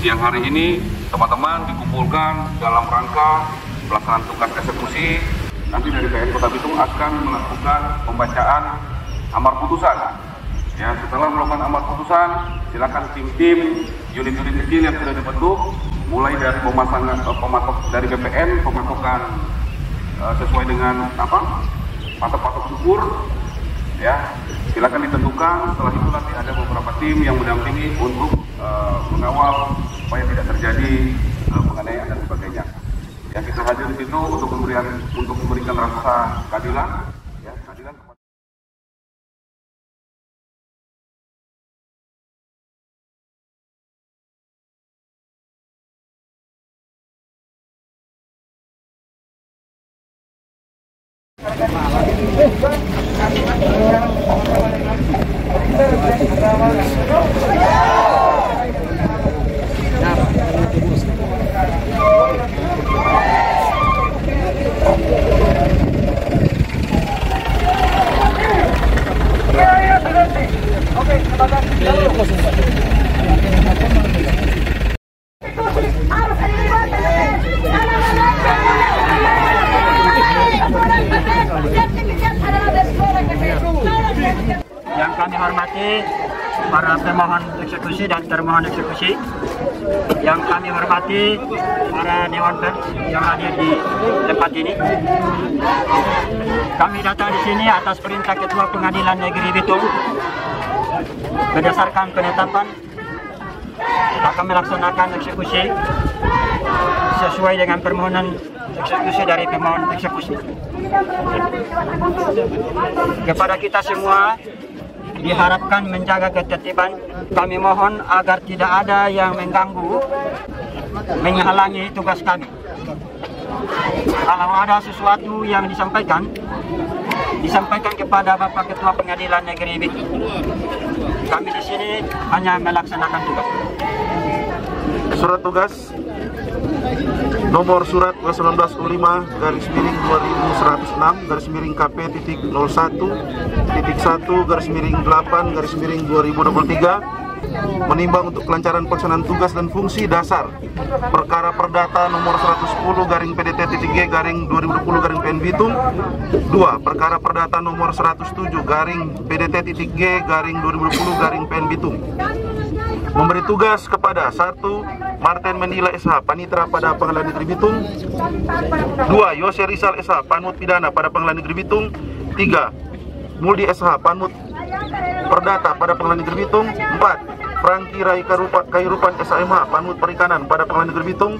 siang hari ini teman-teman dikumpulkan dalam rangka pelaksanaan tugas eksekusi. Nanti dari PN Kota Bitung akan melakukan pembacaan amar putusan. Ya, setelah melakukan amar putusan, silakan tim-tim unit-unit kecil yang sudah dibentuk, mulai dari pemasangan pematok dari BPN, pematokan sesuai dengan patok-patok syukur, ya silakan ditentukan. Setelah itu nanti ada beberapa tim yang mendampingi untuk mengawal supaya tidak terjadi penganiayaan dan sebagainya. Yang kita hadir di situ untuk memberikan rasa keadilan, ya keadilan. Yang kami hormati para pemohon eksekusi dan termohon eksekusi, yang kami hormati para dewan pers yang hadir di tempat ini. Kami datang di sini atas perintah Ketua Pengadilan Negeri Bitung berdasarkan penetapan akan melaksanakan eksekusi sesuai dengan permohonan eksekusi dari pemohon eksekusi. Kepada kita semua diharapkan menjaga ketertiban. Kami mohon agar tidak ada yang mengganggu, menghalangi tugas kami. Kalau ada sesuatu yang disampaikan kepada Bapak Ketua Pengadilan Negeri Bitung. Kami di sini hanya melaksanakan tugas. Surat tugas nomor surat 19/2021/KP.01.1/8/2023 menimbang untuk kelancaran pelaksanaan tugas dan fungsi dasar perkara perdata nomor 110/PDT.G/2020/PN Bitung. 2. Perkara perdata nomor 107/PDT.G/2020/PN Bitung. Memberi tugas kepada 1. Martin Mendila SH, Panitra pada Pengadilan Negeri Bitung. 2. Yose Rizal SH, Panmut Pidana pada Pengadilan Negeri Bitung. 3. Muldi SH, Panmut Perdata pada Pengadilan Negeri Bitung. 4. Franky Rai Kairupan SHMH, Panmut Perikanan pada Pengadilan Negeri Bitung.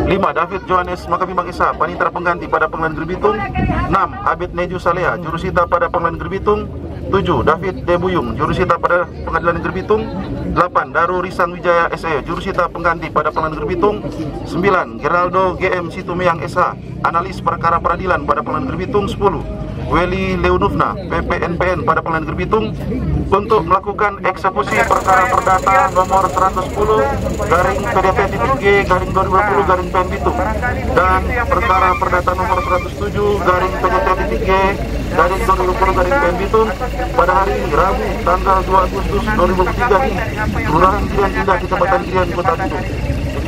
5. David Johannes Makabimbang SH, Panitra Pengganti pada Pengadilan Negeri Bitung. 6. Abid Neju Salea, Jurusita pada Pengadilan Negeri Bitung. 7. David Debuyung, Jurusita pada Pengadilan Negeri Bitung. 8. Daru Risang Wijaya SE, Jurusita Pengganti pada Pengadilan Negeri Bitung. 9. Geraldo GM Situmeang SH, Analis Perkara Peradilan pada Pengadilan Negeri Bitung. 10. Weli Leunufna, PPNPN pada Pengadilan Negeri Bitung untuk melakukan eksekusi perkara perdata nomor 110/PDT.G/2020/PN Bitung dan perkara perdata nomor 107/PDT.G/2020/PN Bitung pada hari ini, Rabu, tanggal 2 Agustus 2023 ini, Kelurahan Kirian Indah, Kecamatan Kirian, Kota Bitung.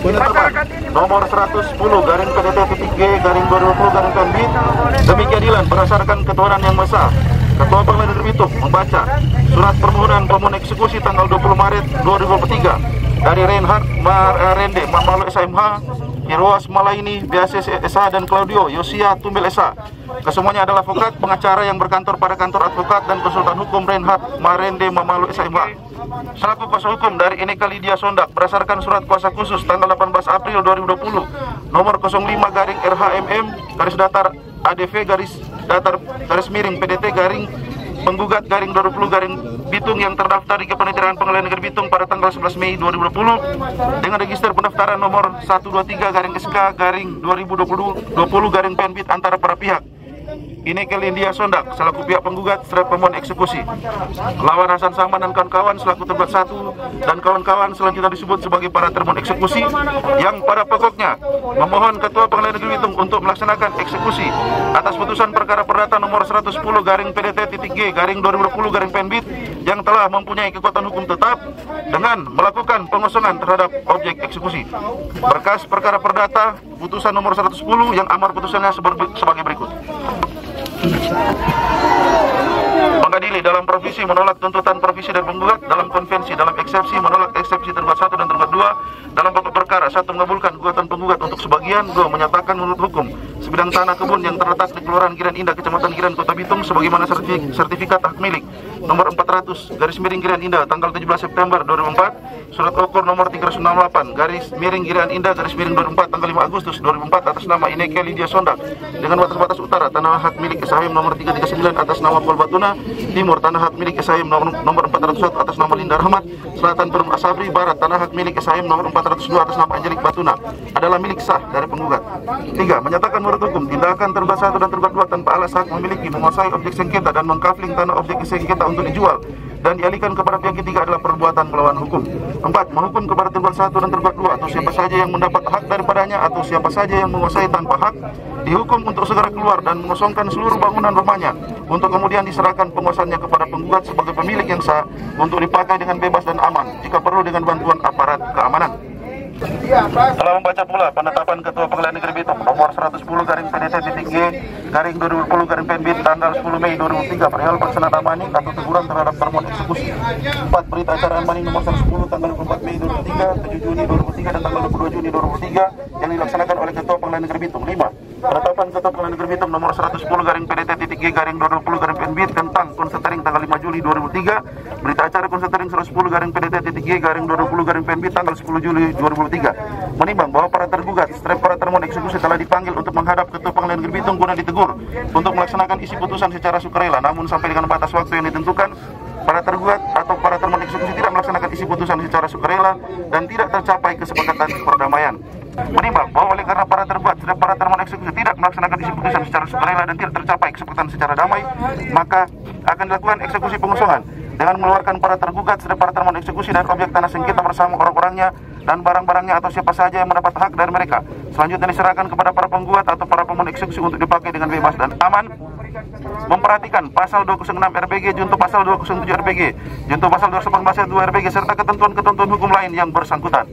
Penetapan nomor 110/PDT.G/2020/PN Bitung demi keadilan berdasarkan ketuhanan yang Maha Esa. Ketua Pengadilan Negeri Bitung membaca surat permohonan pemohon eksekusi tanggal 20 Maret 2023 dari Reinhard Rende Mamalo SHMH, Irwas Malaini BAC SH, dan Claudio Yosia Tumbel SH. Kesemuanya adalah advokat pengacara yang berkantor pada kantor advokat dan konsultan hukum Reinhard Marende Mamalo SHMH. Selaku kuasa hukum dari Eneka Lydia Sondak berdasarkan surat kuasa khusus tanggal 18 April 2020 nomor 05-RHMM/PDT/penggugat-PDT/penggugat-2020-Bitung yang terdaftar di Kepanitiaan Pengadilan Negeri Bitung pada tanggal 11 Mei 2020 dengan register pendaftaran nomor 123-SK/2020-PN Bit antara para pihak. Inekel India Sondak selaku pihak penggugat serta pemohon eksekusi. Lawan Hasan Saman dan kawan-kawan selaku tergugat 1 dan kawan-kawan selanjutnya disebut sebagai para termohon eksekusi yang pada pokoknya memohon Ketua Pengadilan Negeri Bitung untuk melaksanakan eksekusi atas putusan perkara perdata nomor 110/PDT-G/2020/PNBit yang telah mempunyai kekuatan hukum tetap dengan melakukan pengosongan terhadap objek eksekusi. Berkas perkara perdata putusan nomor 110 yang amar putusannya sebagai berikut. Pengadilan dalam provisi menolak tuntutan provisi dari penggugat, dalam konvensi dalam eksepsi menolak eksepsi tergugat 1 dan tergugat 2, dalam pokok perkara 1 mengabulkan gugatan penggugat untuk sebagian, 2 menyatakan menurut hukum sebidang tanah kebun yang terletak di Kelurahan Girian Indah, Kecamatan Girian, Kota Bitung sebagaimana sertifikat hak milik nomor 400/Girian Indah tanggal 17 September 2004, surat okor nomor 368/Girian Indah /2004 tanggal 5 Agustus 2004 atas nama Inekel India Sondak dengan batas-batas utara tanah hak milik SHM nomor 339 atas nama Pol Batuna, timur tanah hak milik SHM nomor 401 atas nama Linda Rahmat, selatan Perum Asabri, barat tanah hak milik SHM nomor 402 atas nama Angelik Batuna adalah milik sah dari penggugat. 3. Menyatakan menurut hukum tindakan tergugat 1 dan tergugat 2 tanpa alas hak memiliki, menguasai objek sengketa dan mengkafling tanah objek sengketa untuk dijual dan dialihkan kepada pihak ketiga adalah perbuatan melawan hukum. 4. Menghukum kepada tergugat 1 dan tergugat 2 atau siapa saja yang mendapat hak daripadanya atau siapa saja yang menguasai tanpa hak dihukum untuk segera keluar dan mengosongkan seluruh bangunan rumahnya untuk kemudian diserahkan penguasaannya kepada penggugat sebagai pemilik yang sah untuk dipakai dengan bebas dan aman jika perlu dengan bantuan aparat keamanan. Telah membaca pula penetapan Ketua Pengadilan Negeri Bitung nomor 110/PDT-G/2020/PNBit tanggal 10 Mei 2003 perihal pelaksanaan amaning atau teguran terhadap termohon eksekusi. 4. Berita acara amaning nomor 110 tanggal 24 Mei 2003, 7 Juni 2003 dan tanggal 22 Juni 2003 yang dilaksanakan oleh Ketua Pengadilan Negeri Bitung. 5. Penetapan Ketua Pengadilan Negeri Bitung nomor 110/PDT-G/2020/PNBit tentang konsentrering tanggal 5 Juli 2003, berita acara konsentrering 110/PDT-G/2020/PNBit tanggal 10 Juli 2003. Menimbang bahwa para tergugat serta para termohon eksekusi telah dipanggil untuk menghadap Ketua Pengadilan Negeri Bitung guna ditegur untuk melaksanakan isi putusan secara sukarela, namun sampai dengan batas waktu yang ditentukan para tergugat atau para termohon eksekusi tidak melaksanakan isi putusan secara sukarela dan tidak tercapai kesepakatan perdamaian. Menimbang bahwa oleh karena para tergugat serta para termohon eksekusi tidak melaksanakan isi putusan secara sukarela dan tidak tercapai kesepakatan secara damai, maka akan dilakukan eksekusi pengosongan dengan mengeluarkan para tergugat serta para termohon eksekusi dan objek tanah sengketa bersama orang-orangnya dan barang-barangnya atau siapa saja yang mendapat hak dari mereka. Selanjutnya diserahkan kepada para penggugat atau para pemohon eksekusi untuk dipakai dengan bebas dan aman. Memperhatikan pasal 206 RBG, junto pasal 207 RBG, junto pasal 282 RBG serta ketentuan-ketentuan hukum lain yang bersangkutan.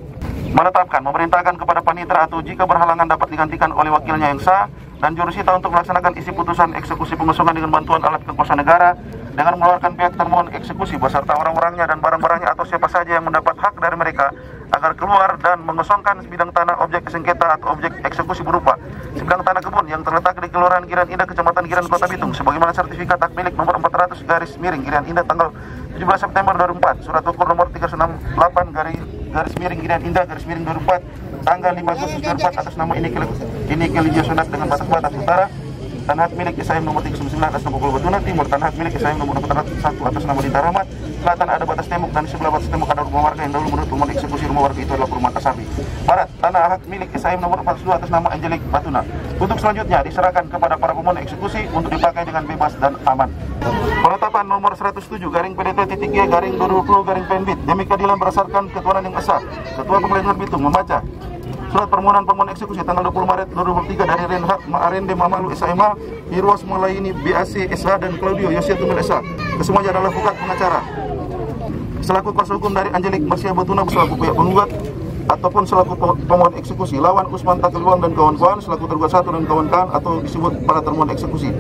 Menetapkan, memerintahkan kepada panitera atau jika berhalangan dapat digantikan oleh wakilnya yang sah dan jurusita untuk melaksanakan isi putusan eksekusi pengosongan dengan bantuan alat kekuasaan negara dengan mengeluarkan pihak termohon eksekusi beserta orang-orangnya dan barang-barangnya atau siapa saja yang mendapat hak dari mereka agar keluar dan mengosongkan sebidang tanah objek sengketa atau objek eksekusi berupa sebidang tanah kebun yang terletak di Kelurahan Girian Indah, Kecamatan Girian, Kota Bitung sebagaimana sertifikat hak milik nomor 400/Girian Indah tanggal 17 September 2004, surat ukur nomor 368/Girian Indah /2004 tanggal 5 Agustus 2004 atas nama Inekel India Sondak dengan batas-batas utara tanah hak milik SHM nomor 399 atas nama Pol Batuna, timur tanah hak milik SHM nomor 401 atas nama Linda Rahmat, selatan ada batas tembok dan di sebelah batas tembok ada rumah warga yang dahulu menurut pemohon eksekusi rumah warga itu adalah perumahan Asabri. Barat tanah hak milik SHM nomor 402 atas nama Angelik Batuna. Untuk selanjutnya diserahkan kepada para pemohon eksekusi untuk dipakai dengan bebas dan aman. Penetapan nomor 107/PDT-G/2020/PNBit demi keadilan berdasarkan ketuhanan yang esa. Ketua Pengadilan Negeri Bitung membaca surat permohonan pemohon eksekusi tanggal 20 Maret 2003 dari Renhat Ma'arende Mamalu SHMA, Irwas Mulaini BAC SH dan Claudio Yosiatumil SH. Kesemuanya adalah advokat pengacara selaku kuasa hukum dari Angelik Marsia Batuna selaku pihak penggugat ataupun selaku pemohon eksekusi lawan Usman Takeluang dan kawan-kawan selaku tergugat 1 dan kawan-kawan atau disebut para termohon eksekusi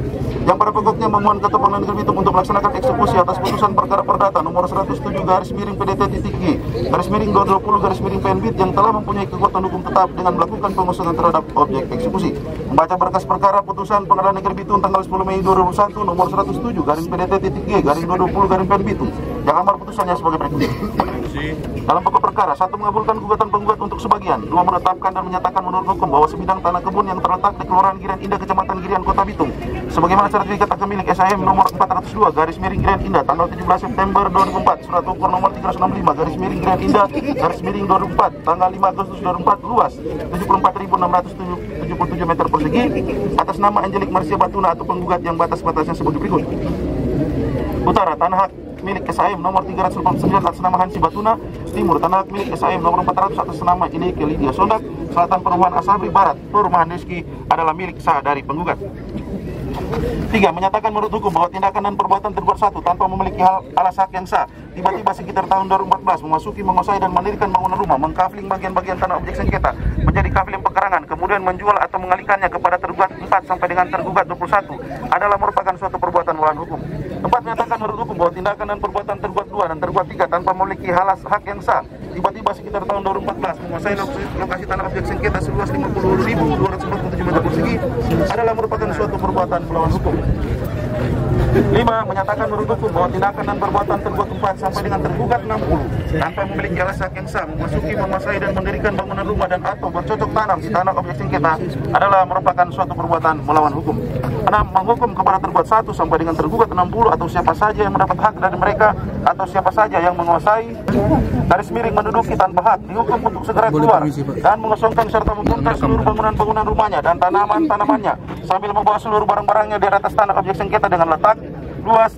yang pada pokoknya memohon Ketua Pengadilan Negeri Bitung untuk melaksanakan eksekusi atas putusan perkara perdata nomor 107/PDT-G/2020/PNBit yang telah mempunyai kekuatan hukum tetap dengan melakukan pengosongan terhadap objek eksekusi. Membaca berkas perkara putusan Pengadilan Negeri Bitung tanggal 10 Mei 2001 nomor 107/PDT-G/2020/PNBit Yang amar putusannya sebagai berikut. Dalam pokok perkara, 1. Mengabulkan gugatan penggugat untuk sebagian. 2. Menetapkan dan menyatakan menurut hukum bahwa sebidang tanah kebun yang terletak di Kelurahan Girian Indah, Kecamatan Girian, Kota Bitung, sebagaimana sertifikat akte milik SHM nomor 402 Girian Indah tanggal 17 September 2004, surat ukur nomor 365 Girian Indah 2004 tanggal 5 Agustus 2004, luas 74.677 meter persegi, atas nama Angelik Marcia Batuna atau penggugat yang batas-batasnya sebagai berikut. Utara, tanah hak milik SHM nomor 389 atas nama Hansi Batuna. Timur, tanah hak milik SHM nomor 400 atas nama Ineke Lydia Sondak. Selatan, perumahan Asabri. Barat, perumahan Rizky adalah milik sah dari penggugat. 3. Menyatakan menurut hukum bahwa tindakan dan perbuatan tergugat 1 tanpa memiliki alas hak yang sah, tiba-tiba sekitar tahun 2014 memasuki, menguasai dan mendirikan bangunan rumah, mengkafling bagian-bagian tanah objek sengketa menjadi kafling pekarangan, kemudian menjual atau mengalihkannya kepada tergugat 4 sampai dengan tergugat 21 adalah merupakan suatu perbuatan melawan hukum. 4. Menyatakan menurut hukum bahwa tindakan dan perbuatan tergugat 2 dan tergugat 3 tanpa memiliki alas hak yang sah, tiba-tiba sekitar tahun 2014 menguasai lokasi tanah objek sengketa seluas 50.247 meter persegi adalah merupakan suatu perbuatan melawan hukum. 5. Menyatakan menurut hukum bahwa tindakan dan perbuatan tergugat 4 sampai dengan tergugat 60 tanpa memiliki alas hak yang sah, memasuki, menguasai dan mendirikan bangunan rumah dan atau bercocok tanam di tanah objek sengketa adalah merupakan suatu perbuatan melawan hukum. 6. Menghukum kepada tergugat 1 sampai dengan tergugat 60 atau siapa saja yang mendapat hak dari mereka atau siapa saja yang menguasai garis miring menduduki tanpa hak dihukum untuk segera keluar dan mengosongkan serta membongkar seluruh bangunan-bangunan rumahnya dan tanaman-tanamannya sambil membawa seluruh barang-barangnya dari atas tanah objek sengketa dengan letak, luas,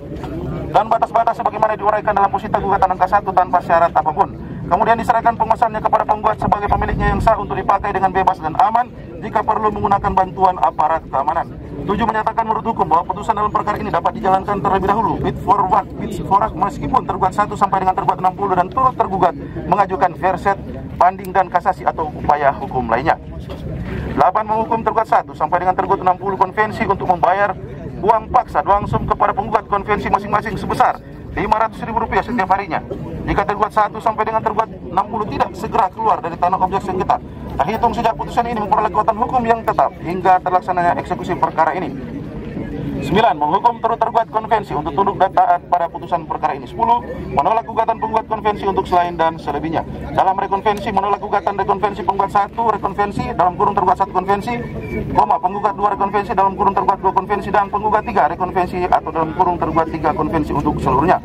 dan batas-batas sebagaimana diuraikan dalam Pusita Gugatan Angka 1 tanpa syarat apapun. Kemudian diserahkan penguasaannya kepada penggugat sebagai pemiliknya yang sah untuk dipakai dengan bebas dan aman jika perlu menggunakan bantuan aparat keamanan. 7. Menyatakan menurut hukum bahwa putusan dalam perkara ini dapat dijalankan terlebih dahulu bid for meskipun tergugat 1 sampai dengan tergugat 60 dan turut tergugat mengajukan verset, banding dan kasasi atau upaya hukum lainnya. 8. Menghukum tergugat 1 sampai dengan tergugat 60 konvensi untuk membayar uang paksa langsung kepada penggugat konvensi masing-masing sebesar Rp500.000 setiap harinya. Jika tergugat 1 sampai dengan tergugat 60 tidak segera keluar dari tanah objek sengketa, terhitung sejak putusan ini memperoleh kekuatan hukum yang tetap hingga terlaksananya eksekusi perkara ini. 9. Menghukum turut tergugat konvensi untuk tunduk dan taat pada putusan perkara ini. 10. Menolak gugatan penggugat konvensi untuk selain dan selebihnya. Dalam rekonvensi, menolak gugatan rekonvensi penggugat 1 rekonvensi dalam kurung tergugat 1 konvensi, penggugat 2 rekonvensi dalam kurung tergugat 2 konvensi, dan penggugat 3 rekonvensi atau dalam kurung tergugat 3 konvensi untuk seluruhnya.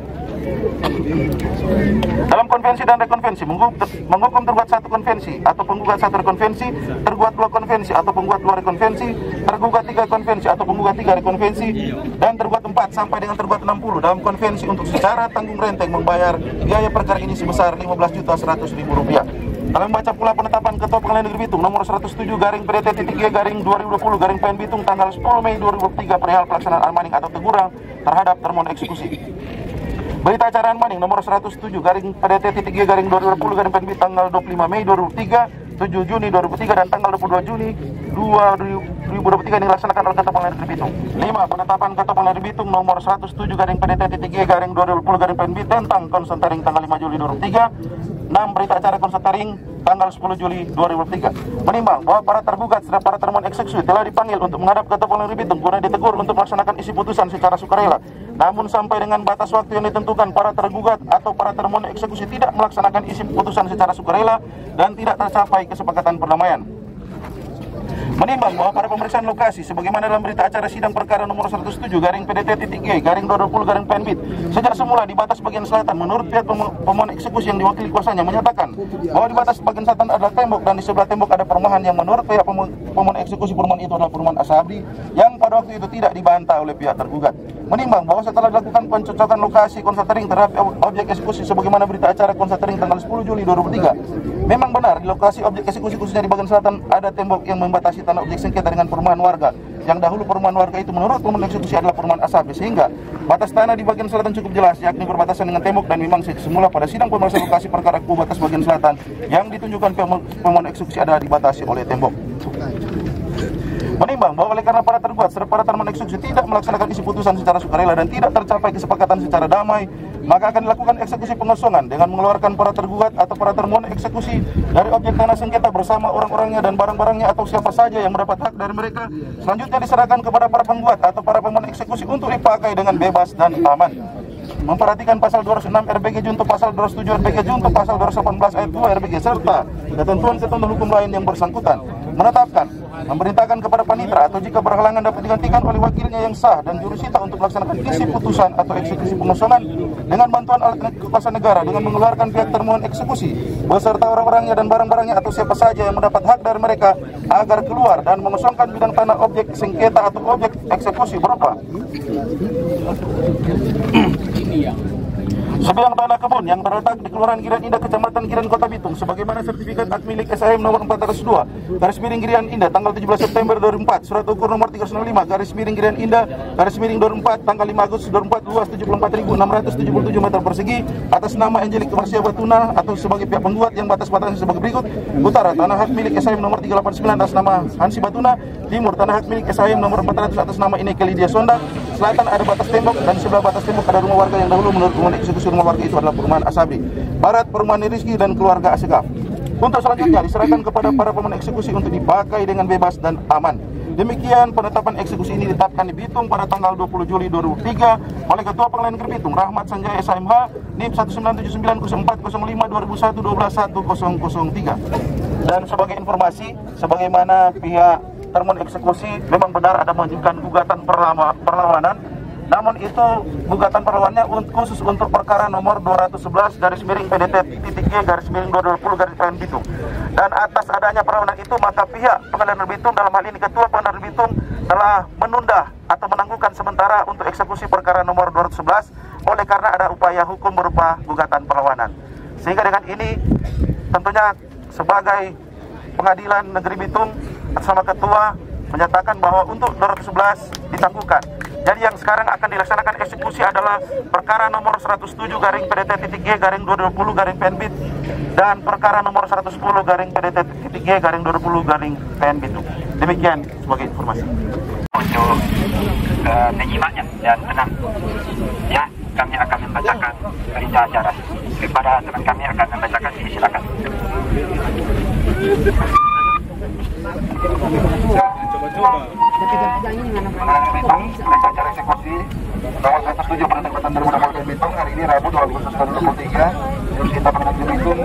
Dalam konvensi dan rekonvensi, menghukum tergugat 1 konvensi atau penggugat 1 rekonvensi, tergugat 2 konvensi atau penggugat 2 rekonvensi, tergugat 3 konvensi atau penggugat 3 rekonvensi, dan tergugat 4 sampai dengan tergugat 60 dalam konvensi untuk secara tanggung renteng membayar biaya perkara ini sebesar Rp15.100.000. Dalam baca pula penetapan Ketua Pengadilan Negeri Bitung nomor 107 PDT-G 2020 Bitung tanggal 10 Mei 2003 perihal pelaksanaan maning atau teguran terhadap termohon eksekusi. Berita acara maning nomor 107 PDT-G 2020 Bitung tanggal 25 Mei 2003, 7 Juni 2003 dan tanggal 22 Juni 2023 yang dilaksanakan oleh Ketua Pengadilan Negeri Bitung. 5. Penetapan Ketua Pengadilan Negeri Bitung nomor 107 PDT-G 2020 Bitung tentang konsentraring tanggal 5 Juli 2003. 6. Berita acara konsentraring tanggal 10 Juli 2003. Menimbang bahwa para tergugat serta para termohon eksekusi telah dipanggil untuk menghadap Ketua Pengadilan Negeri Bitung guna ditegur untuk melaksanakan isi putusan secara sukarela. Namun sampai dengan batas waktu yang ditentukan, para tergugat atau para termohon eksekusi tidak melaksanakan isi putusan secara sukarela dan tidak tercapai kesepakatan perdamaian. Menimbang bahwa pada pemeriksaan lokasi sebagaimana dalam berita acara sidang perkara nomor 107 PDT-G 2020 PNBit sejak semula di batas bagian selatan menurut pihak pemohon eksekusi yang diwakili kuasanya menyatakan bahwa di batas bagian selatan adalah tembok dan di sebelah tembok ada perumahan yang menurut pihak pemohon eksekusi perumahan itu adalah perumahan Asabri yang pada waktu itu tidak dibantah oleh pihak tergugat. Menimbang bahwa setelah dilakukan pencocokan lokasi konsentraring terhadap objek eksekusi sebagaimana berita acara konsentraring tanggal 10 Juli 2003, memang benar di lokasi objek eksekusi khususnya di bagian selatan ada tembok yang membatasi tanah objek sengketa dengan perumahan warga yang dahulu perumahan warga itu menurut pemohon eksekusi adalah perumahan Asabri, sehingga batas tanah di bagian selatan cukup jelas yakni berbatasan dengan tembok dan memang semula pada sidang pemeriksaan lokasi perkara batas bagian selatan yang ditunjukkan pemohon eksekusi adalah dibatasi oleh tembok. Menimbang bahwa oleh karena para tergugat serta para termohon eksekusi tidak melaksanakan isi putusan secara sukarela dan tidak tercapai kesepakatan secara damai, maka akan dilakukan eksekusi pengosongan dengan mengeluarkan para tergugat atau para termohon eksekusi dari objek tanah sengketa bersama orang-orangnya dan barang-barangnya atau siapa saja yang mendapat hak dari mereka, selanjutnya diserahkan kepada para penggugat atau para pemohon eksekusi untuk dipakai dengan bebas dan aman. memperhatikan pasal 206 RBG junto pasal 207 RBG junto pasal 218 ayat 2 RBG serta ketentuan-ketentuan hukum lain yang bersangkutan, menetapkan, memerintahkan kepada panitera atau jika berhalangan dapat digantikan oleh wakilnya yang sah dan jurusita untuk melaksanakan isi putusan atau eksekusi pengosongan dengan bantuan alat kekuasaan negara dengan mengeluarkan pihak termohon eksekusi beserta orang-orangnya dan barang-barangnya atau siapa saja yang mendapat hak dari mereka agar keluar dan mengosongkan bidang tanah objek sengketa atau objek eksekusi berupa sebidang tanah kebun yang terletak di Kelurahan Girian Indah, Kecamatan Girian, Kota Bitung, sebagaimana sertifikat hak milik SHM nomor 402, garis miring Girian Indah, tanggal 17 September 2004, surat ukur nomor 305, garis miring Girian Indah, garis miring 2004, tanggal 5 Agustus 2004, luas 74.677 meter persegi, atas nama Angelik Marsia Batuna atau sebagai pihak penggugat yang batas-batasnya sebagai berikut: utara, tanah hak milik SHM nomor 389 atas nama Hansi Batuna; timur, tanah hak milik SHM nomor 400 atas nama Ineke Lydia Sonda; selatan ada batas tembok dan di sebelah batas tembok ada rumah warga yang dahulu menurut pemohon eksekusi rumah warga itu adalah perumahan Asabri; barat perumahan Rizki dan keluarga Asegaf. Untuk selanjutnya diserahkan kepada para pemohon eksekusi untuk dipakai dengan bebas dan aman. Demikian penetapan eksekusi ini ditetapkan di Bitung pada tanggal 20 Juli 2003 oleh Ketua Pengadilan Negeri Bitung Rahmat Sanjaya SHMH NIM 197904051210103. Dan sebagai informasi, sebagaimana pihak termohon eksekusi memang benar ada mengajukan gugatan perlawanan, namun itu gugatan perlawanannya khusus untuk perkara nomor 211 garis miring PDT-G garis miring 2020 garis miring Bitung. Dan atas adanya perlawanan itu, maka pihak Pengadilan Negeri Bitung, dalam hal ini Ketua Pengadilan Negeri Bitung, telah menunda atau menangguhkan sementara untuk eksekusi perkara nomor 211 oleh karena ada upaya hukum berupa gugatan perlawanan. Sehingga dengan ini tentunya sebagai Pengadilan Negeri Bitung bersama Ketua menyatakan bahwa untuk 211 ditangguhkan. Jadi yang sekarang akan dilaksanakan eksekusi adalah perkara nomor 107 garing PDT-G garing 2020 garing PNBit dan perkara nomor 110 garing PDT-G garing 2020 garing PNBit. Demikian sebagai informasi. Untuk menyimaknya dan tenang, ya, kami akan membacakan berita acara kepada teman kami akan membacakan. Silakan. Bitung, berita acara eksekusi nomor 107 pada tanggal 2020 Bitung hari ini Rabu 2 Agustus 2023. Kita Pengadilan Bitung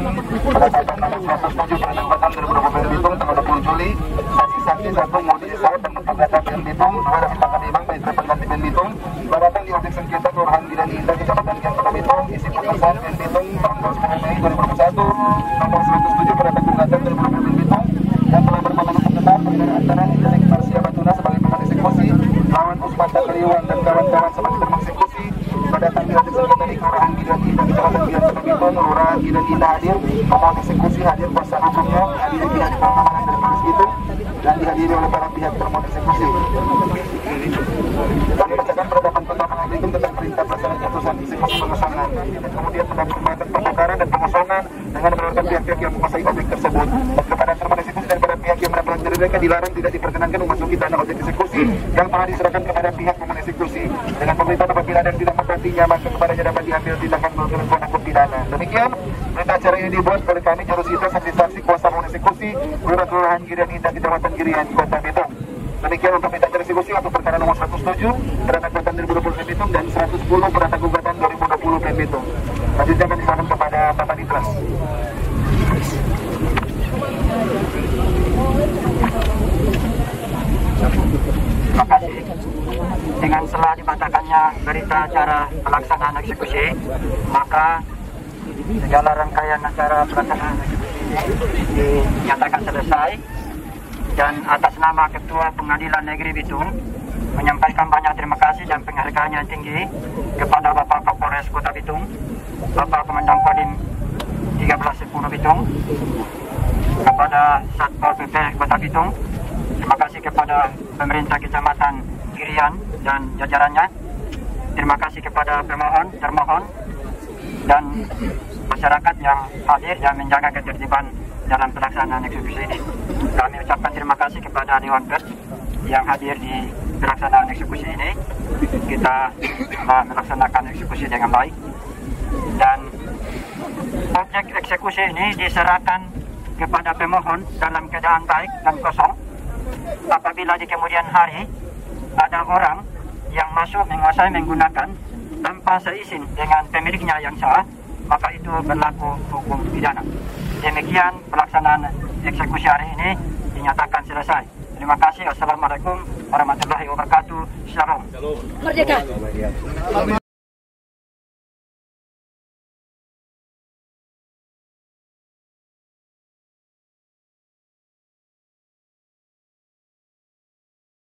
pada tanggal nomor 107 pada tanggal 2020 Bitung tanggal 20 Juli. Saksi-saksi 1 Mudi Isar dan Pengadilan Bitung 2 dari Pakar Imam Panitera Pengganti Bitung datang di objek sengketa Kelurahan Girian Indah, Kecamatan Girian, Kota Bitung, isi putusan Bitung tanggal 10 Mei 2021 nomor 107 pada gugatan 2020 Bitung yang telah berpotensi tetap perkara antara Angelik Marsia Batuna sebagai pemohon eksekusi lawan Usmanta Kaliwan dan kawan-kawan sebagai termohon eksekusi pada tanggal sengketa di Kelurahan Girian Indah, Kecamatan Girian, Kota Bitung. Kelurahan Girian Indah hadir, pemohon eksekusi hadir, kuasa hukumnya hadir, pihak pengamanan dari Polres Bitung dan dihadiri oleh para pihak termohon eksekusi. Kita membacakan penetapan Ketua Pengadilan Bitung tentang perintah pelaksanaan putusan eksekusi pengosongan, kemudian tentang pembuatan pembongkaran dan pengosongan dengan menurunkan pihak-pihak yang menguasai objek tersebut kepada termohon eksekusi dan pada pihak yang mendapatkan dari mereka dilarang tidak diperkenankan memasuki tanah objek eksekusi yang telah diserahkan kepada pihak pemohon eksekusi dengan pemberitahuan apabila dan tidak menggantinya maka kepadanya dapat diambil tindakan melakukan hukum pidana. Demikian berita acara ini dibuat oleh kami jurusita saksi-saksi kuasa pemohon eksekusi Kelurahan Girian Indah, Kecamatan Girian, Kota Bitung. Demikian untuk berita acara eksekusi untuk perkara nomor 107 perata gugatan 2020 Bitung dan 110 perata gugatan 2020 Bitung. Selanjutnya akan diserahkan kepada Bapak Ditras. Terima kasih. Dengan setelah dibacakannya berita acara pelaksanaan eksekusi, maka segala rangkaian acara pelaksanaan eksekusi dinyatakan selesai. Dan atas nama Ketua Pengadilan Negeri Bitung menyampaikan banyak terima kasih dan penghargaan yang tinggi kepada Bapak Kapolres Kota Bitung, Bapak Komandan Kodim 1310 Bitung, kepada Satpol PP Kota Bitung. Terima kasih kepada pemerintah Kecamatan Girian dan jajarannya. Terima kasih kepada pemohon, termohon, dan masyarakat yang hadir dan menjaga ketertiban dalam pelaksanaan eksekusi ini. Kami ucapkan terima kasih kepada Dewan Pers yang hadir di pelaksanaan eksekusi ini. Kita melaksanakan eksekusi dengan baik dan objek eksekusi ini diserahkan kepada pemohon dalam keadaan baik dan kosong. Apabila di kemudian hari ada orang yang masuk menguasai menggunakan tanpa seizin dengan pemiliknya yang sah, maka itu berlaku hukum pidana. Demikian pelaksanaan eksekusi hari ini dinyatakan selesai. Terima kasih. Assalamualaikum warahmatullahi wabarakatuh. Shalom. Merdeka.